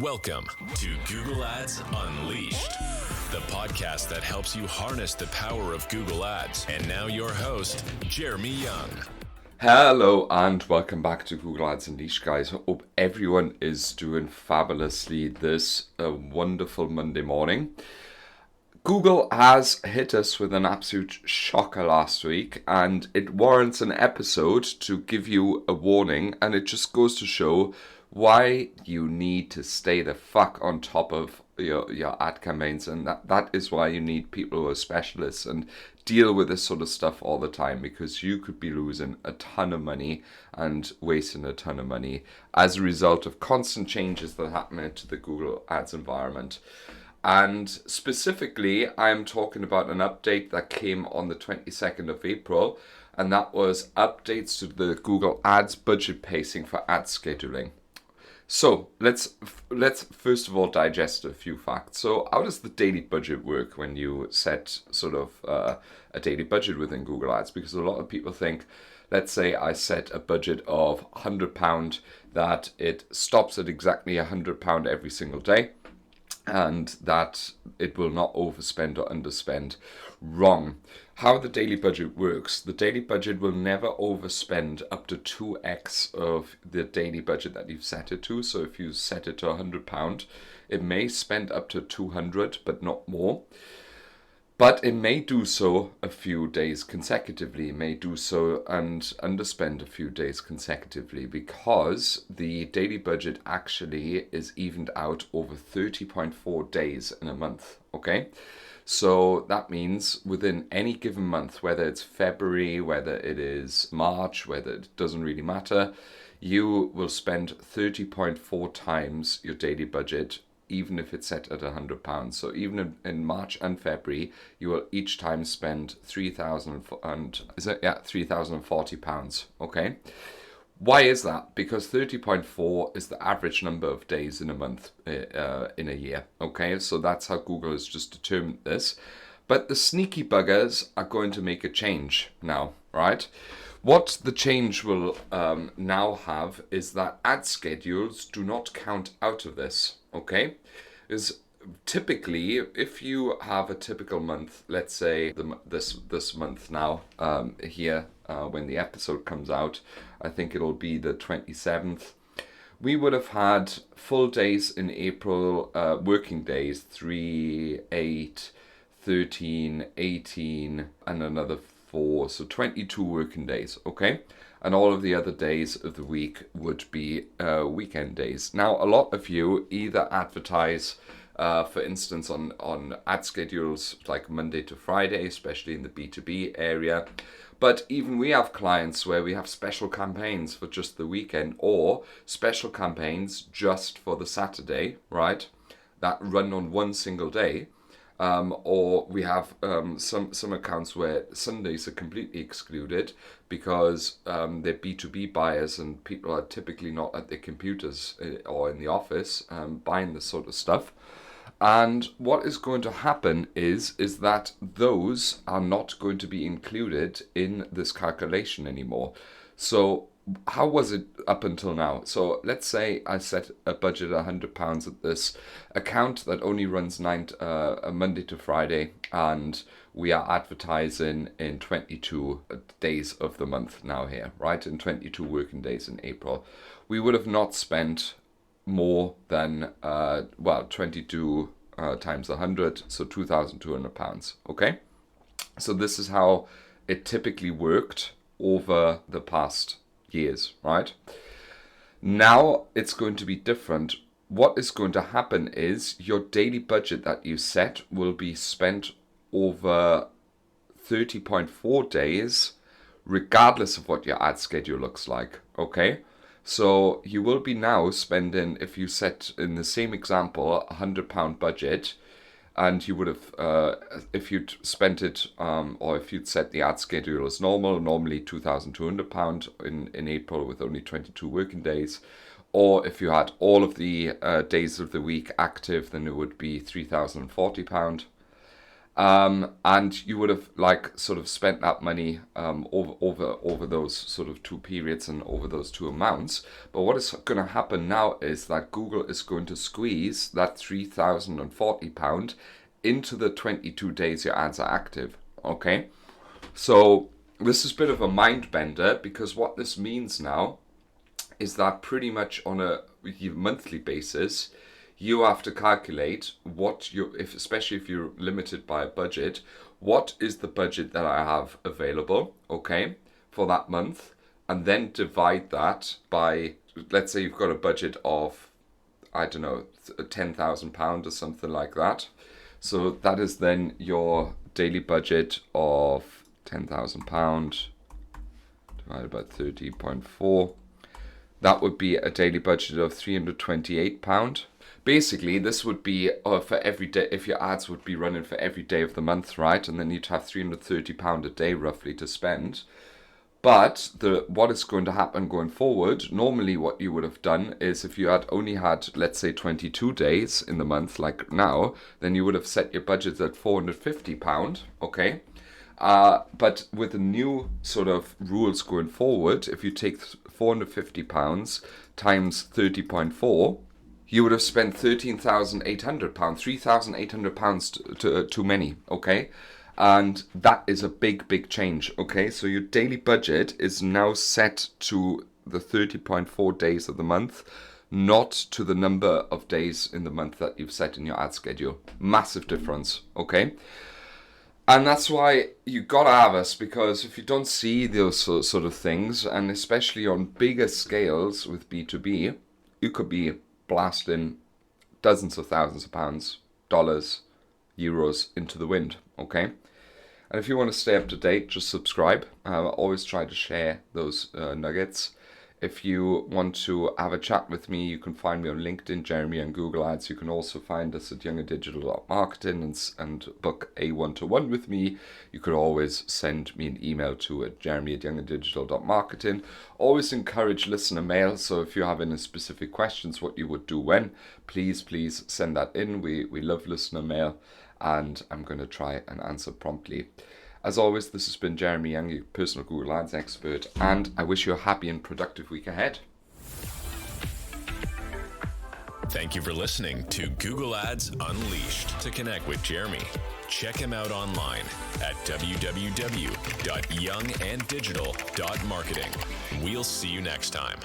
Welcome to Google Ads Unleashed, the podcast that helps you harness the power of Google Ads. And now your host, Jeremy Young. Hello and welcome back to Google Ads Unleashed, guys. Hope everyone is doing fabulously this wonderful Monday morning. Google has hit us with an absolute shocker last week, and it warrants an episode to give you a warning, and it just goes to show why you need to stay the fuck on top of your ad campaigns, and that is why you need people who are specialists and deal with this sort of stuff all the time, because you could be losing a ton of money and wasting a ton of money as a result of constant changes that happen to the Google Ads environment. And specifically, I'm talking about an update that came on the 22nd of April, and that was updates to the Google Ads budget pacing for ad scheduling. So let's first of all digest a few facts. So how does the daily budget work when you set sort of a daily budget within Google Ads? Because a lot of people think, let's say I set a budget of £100, that it stops at exactly £100 every single day, and that it will not overspend or underspend. Wrong. How the daily budget works, the daily budget will never overspend up to 2x of the daily budget that you've set it to. So if you set it to £100, it may spend up to 200, but not more. But it may do so a few days consecutively, may do so and underspend a few days consecutively, because the daily budget actually is evened out over 30.4 days in a month, okay? So that means within any given month, whether it's February, whether it is March, whether it doesn't really matter, you will spend 30.4 times your daily budget, even if it's set at £100. So even in March and February, you will each time spend £3,040, okay? Why is that? Because 30.4 is the average number of days in a month in a year, okay? So that's how Google has just determined this. But the sneaky buggers are going to make a change now, right? What the change will now have is that ad schedules do not count out of this, okay? Is typically, if you have a typical month, let's say this month now, here when the episode comes out, I think it'll be the 27th. We would have had full days in April, working days, 3, 8, 13, 18, and another 4, so 22 working days, okay? And all of the other days of the week would be weekend days. Now, a lot of you either advertise, for instance, on ad schedules like Monday-to-Friday, especially in the B2B area. But even we have clients where we have special campaigns for just the weekend, or special campaigns just for the Saturday, right? That run on one single day. Or we have some accounts where Sundays are completely excluded because they're B2B buyers and people are typically not at their computers or in the office buying this sort of stuff. And what is going to happen is that those are not going to be included in this calculation anymore. So how was it up until now? So let's say I set a budget of £100 at this account that only runs Monday to Friday, and we are advertising in 22 days of the month now here, right? In 22 working days in April. We would have not spent more than 22 times 100, so £2,200, okay? So this is how it typically worked over the past years, right? Now it's going to be different. What is going to happen is your daily budget that you set will be spent over 30.4 days, regardless of what your ad schedule looks like, okay? So you will be now spending, if you set in the same example, £100 budget, and you would have, if you'd spent it, or if you'd set the ad schedule as normal, normally £2,200 in April with only 22 working days, or if you had all of the days of the week active, then it would be £3,040. And you would have like sort of spent that money over those sort of two periods and over those two amounts. But what is going to happen now is that Google is going to squeeze that £3,040 into the 22 days your ads are active. Okay, so this is a bit of a mind bender, because what this means now is that pretty much on a monthly basis, you have to calculate what especially if you're limited by a budget, what is the budget that I have available, okay, for that month, and then divide that by, let's say you've got a budget of, I don't know, £10,000 or something like that. So that is then your daily budget of £10,000 divided by 30.4. That would be a daily budget of £328. Basically, this would be for every day, if your ads would be running for every day of the month, right? And then you'd have £330 a day roughly to spend. But what is going to happen going forward, normally what you would have done is if you had only had, let's say, 22 days in the month, like now, then you would have set your budget at £450, okay? But with the new sort of rules going forward, if you take £450 times 30.4, you would have spent £13,800, £3,800 too many, okay? And that is a big change, okay? So your daily budget is now set to the 30.4 days of the month, not to the number of days in the month that you've set in your ad schedule. Massive difference, okay? And that's why you gotta have us, because if you don't see those sort of things, and especially on bigger scales with B2B, you could be blasting dozens of thousands of pounds, dollars, euros into the wind, okay? And if you want to stay up to date, just subscribe. I always try to share those nuggets. If you want to have a chat with me, you can find me on LinkedIn, Jeremy, and Google Ads. You can also find us at younganddigital.marketing and book a one-to-one with me. You could always send me an email to jeremy@younganddigital.marketing. Always encourage listener mail. So if you have any specific questions, what you would do when, please send that in. We love listener mail, and I'm going to try and answer promptly. As always, this has been Jeremy Young, your personal Google Ads expert, and I wish you a happy and productive week ahead. Thank you for listening to Google Ads Unleashed. To connect with Jeremy, check him out online at www.younganddigital.marketing. We'll see you next time.